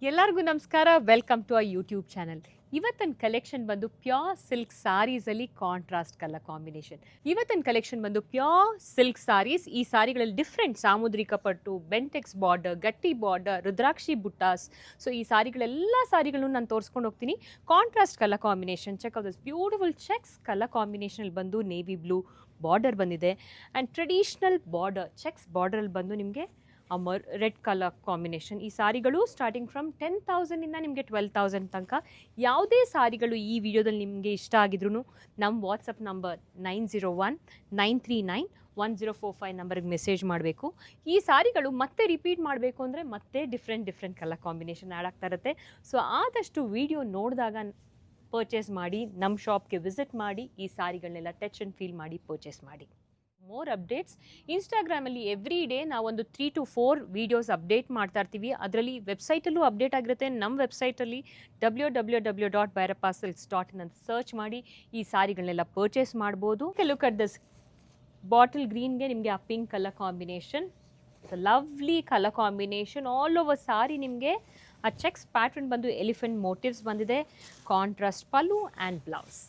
ಎಲ್ಲರಿಗೂ ನಮಸ್ಕಾರ. Welcome to our YouTube channel. ಇವತ್ತಿನ ಕಲೆಕ್ಷನ್ ಬಂದು ಪ್ಯೂರ್ ಸಿಲ್ಕ್ ಸಾರೀಸಲ್ಲಿ ಕಾಂಟ್ರಾಸ್ಟ್ ಕಲರ್ ಕಾಂಬಿನೇಷನ್. ಇವತ್ತಿನ ಕಲೆಕ್ಷನ್ ಬಂದು ಪ್ಯೂರ್ ಸಿಲ್ಕ್ ಸಾರೀಸ್. ಈ ಸಾರಿಗಳಲ್ಲಿ ಡಿಫ್ರೆಂಟ್ ಸಾಮುದ್ರಿಕ ಪಟ್ಟು, ಬೆಂಟೆಕ್ಸ್ ಬಾರ್ಡರ್, ಗಟ್ಟಿ ಬಾರ್ಡರ್, ರುದ್ರಾಕ್ಷಿ ಬುಟ್ಟಾಸ್. ಸೊ ಈ ಸಾರಿಗಳೆಲ್ಲ ಸಾರಿಗಳನ್ನು ನಾನು ತೋರಿಸ್ಕೊಂಡು ಹೋಗ್ತೀನಿ. Contrast colour combination. Check out this beautiful checks colour ಕಾಂಬಿನೇಷನಲ್ಲಿ ಬಂದು ನೇವಿ ಬ್ಲೂ ಬಾರ್ಡರ್ ಬಂದಿದೆ. ಆ್ಯಂಡ್ ಟ್ರೆಡಿಷ್ನಲ್ ಬಾರ್ಡರ್ ಚೆಕ್ಸ್ ಬಾರ್ಡರಲ್ಲಿ ಬಂದು ನಿಮಗೆ ರೆಡ್ ಕಲರ್ ಕಾಂಬಿನೇಷನ್. ಈ ಸಾರಿಗಳು ಸ್ಟಾರ್ಟಿಂಗ್ ಫ್ರಮ್ 10,000ಇಂದ ನಿಮಗೆ 12,000 ತನಕ. ಯಾವುದೇ ಸಾರಿಗಳು ಈ ವಿಡಿಯೋದಲ್ಲಿ ನಿಮಗೆ ಇಷ್ಟ ಆಗಿದ್ರು ನಮ್ಮ ವಾಟ್ಸಪ್ ನಂಬರ್ 9019391045 ನಂಬರ್ಗೆ ಮೆಸೇಜ್ ಮಾಡಬೇಕು. ಈ ಸಾರಿಗಳು ಮತ್ತೆ ರಿಪೀಟ್ ಮಾಡಬೇಕು ಅಂದರೆ ಮತ್ತೆ ಡಿಫ್ರೆಂಟ್ ಕಲರ್ ಕಾಂಬಿನೇಷನ್ ಆ್ಯಡ್ ಆಗ್ತಾ ಇರುತ್ತೆ. ಸೊ ಆದಷ್ಟು ವಿಡಿಯೋ ನೋಡಿದಾಗ ಪರ್ಚೇಸ್ ಮಾಡಿ, ನಮ್ಮ ಶಾಪ್ಗೆ ವಿಸಿಟ್ ಮಾಡಿ, ಈ ಸಾರಿಗಳನ್ನೆಲ್ಲ ಟಚ್ ಆ್ಯಂಡ್ ಫೀಲ್ ಮಾಡಿ ಪರ್ಚೇಸ್ ಮಾಡಿ. ಮೋರ್ ಅಪ್ಡೇಟ್ಸ್ ಇನ್ಸ್ಟಾಗ್ರಾಮಲ್ಲಿ ಎವ್ರಿ ಡೇ ನಾವೊಂದು 3 to 4 ವೀಡಿಯೋಸ್ ಅಪ್ಡೇಟ್ ಮಾಡ್ತಾ ಇರ್ತೀವಿ. ಅದರಲ್ಲಿ ವೆಬ್ಸೈಟಲ್ಲೂ ಅಪ್ಡೇಟ್ ಆಗಿರುತ್ತೆ. ನಮ್ಮ ವೆಬ್ಸೈಟಲ್ಲಿ www.bhairappasilks.in ಅಂತ ಸರ್ಚ್ ಮಾಡಿ ಈ ಸಾರಿಗಳನ್ನೆಲ್ಲ ಪರ್ಚೇಸ್ ಮಾಡ್ಬೋದು. ಲುಕ್ ಅಟ್ ದಿಸ್ ಬಾಟಲ್ ಗ್ರೀನ್ಗೆ ನಿಮಗೆ ಆ pink colour combination, lovely colour combination. All over sari ನಿಮಗೆ ಆ ಚೆಕ್ಸ್ ಪ್ಯಾಟರ್ನ್ ಬಂದು ಎಲಿಫೆಂಟ್ ಮೋಟಿವ್ಸ್ ಬಂದಿದೆ. Contrast pallu and blouse.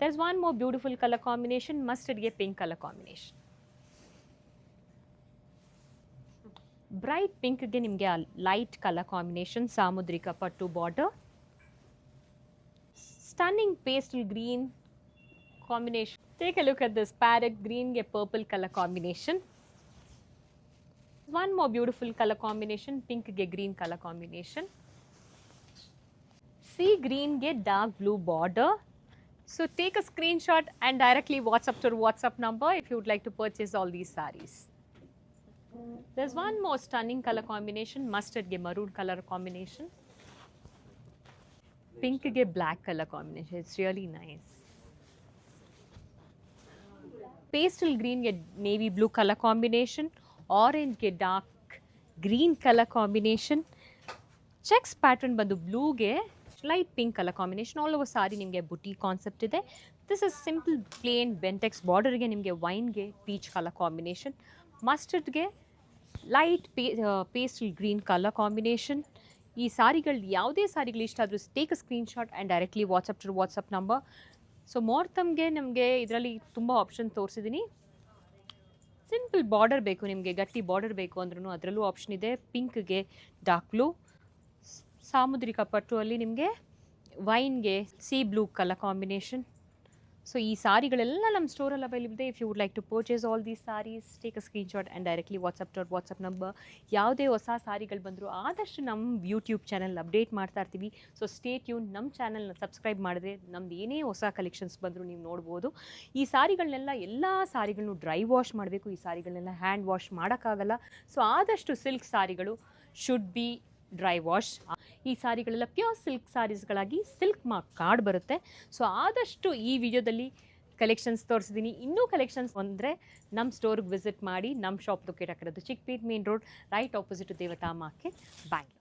There's one more beautiful color combination, mustard ge pink color combination. Bright pink ge nimge light color combination, samudrika pattu border. Stunning pastel green combination. Take a look at this parrot green ge purple color combination. One more beautiful color combination, pink ge green color combination. Sea green ge dark blue border. So take a screenshot and directly WhatsApp to our WhatsApp number if you would like to purchase all these sarees. There's one more stunning color combination, mustard ge maroon color combination. Pink ge black color combination. It's really nice. Pastel green ge navy blue color combination. Orange ge dark green color combination. Checks pattern bandu blue ge light pink colour combination. All over sari ನಿಮಗೆ buti concept ಇದೆ. This is simple plain Bentex ಬಾರ್ಡರ್ಗೆ ನಿಮಗೆ ವೈನ್ಗೆ peach colour combination, ಮಸ್ಟರ್ಡ್ಗೆ light pastel green colour combination. ಈ ಸಾರಿಗಳು ಯಾವುದೇ ಸಾರಿಗಳು ಇಷ್ಟ ಆದರೂ take a screenshot and directly WhatsApp number. So ಮೋರ್ತಮ್ಗೆ ನಮಗೆ ಇದರಲ್ಲಿ ತುಂಬ ಆಪ್ಷನ್ ತೋರಿಸಿದ್ದೀನಿ. ಸಿಂಪಲ್ ಬಾರ್ಡರ್ ಬೇಕು ನಿಮಗೆ, ಗಟ್ಟಿ ಬಾರ್ಡರ್ ಬೇಕು ಅಂದ್ರೂ ಅದರಲ್ಲೂ ಆಪ್ಷನ್ ಇದೆ. ಪಿಂಕ್ಗೆ ಡಾರ್ಕ್ ಬ್ಲೂ, ಸಾಮುದ್ರಿಕ ಪಟ್ಟು ಅಲ್ಲಿ ನಿಮಗೆ ವೈನ್ಗೆ sea blue colour combination. So ಈ ಸಾರಿಗಳೆಲ್ಲ ನಮ್ಮ ಸ್ಟೋರಲ್ಲಿ ಅವೈಲೇಬಲ್ ಇದೆ. If you would like to purchase all these saris, take a screenshot and directly WhatsApp number. ಯಾವುದೇ ಹೊಸ ಸಾರಿಗಳು ಬಂದರೂ ಆದಷ್ಟು ನಮ್ಮ ಯೂಟ್ಯೂಬ್ ಚಾನಲ್ ಅಪ್ಡೇಟ್ ಮಾಡ್ತಾ ಇರ್ತೀವಿ. So stay tune. ನಮ್ಮ ಚಾನಲ್ನ ಸಬ್ಸ್ಕ್ರೈಬ್ ಮಾಡಿದ್ರೆ ನಮ್ದು ಏನೇ ಹೊಸ ಕಲೆಕ್ಷನ್ಸ್ ಬಂದರೂ ನೀವು ನೋಡ್ಬೋದು. ಈ ಸಾರಿಗಳನ್ನೆಲ್ಲ ಎಲ್ಲ ಸಾರಿಗಳನ್ನು ಡ್ರೈ ವಾಶ್ ಮಾಡಬೇಕು. ಈ ಸಾರಿಗಳನ್ನೆಲ್ಲ ಹ್ಯಾಂಡ್ ವಾಶ್ ಮಾಡೋಕ್ಕಾಗಲ್ಲ. ಸೊ ಆದಷ್ಟು ಸಿಲ್ಕ್ ಸಾರಿಗಳು ಶುಡ್ ಬಿ ಡ್ರೈ ವಾಶ್. ಈ ಸಾರಿಗಳೆಲ್ಲ ಪ್ಯೂರ್ ಸಿಲ್ಕ್ ಸಾರೀಸ್ಗಳಾಗಿ ಸಿಲ್ಕ್ ಮಾರ್ಕ್ ಕಾರ್ಡ್ ಬರುತ್ತೆ. ಸೊ ಆದಷ್ಟು ಈ ವಿಡಿಯೋದಲ್ಲಿ ಕಲೆಕ್ಷನ್ಸ್ ತೋರಿಸಿದ್ದೀನಿ. ಇನ್ನೂ ಕಲೆಕ್ಷನ್ಸ್ ಅಂದರೆ ನಮ್ಮ ಸ್ಟೋರ್ಗೆ ವಿಸಿಟ್ ಮಾಡಿ. ನಮ್ಮ ಶಾಪ್ ಲೊಕೇಟ್ ಆಗಿರೋದು Chickpet main road, right opposite ದೇವತಾ ಮಾರ್ಕೆಟ್, ಬ್ಯಾಂಗ್ಳೂರ್.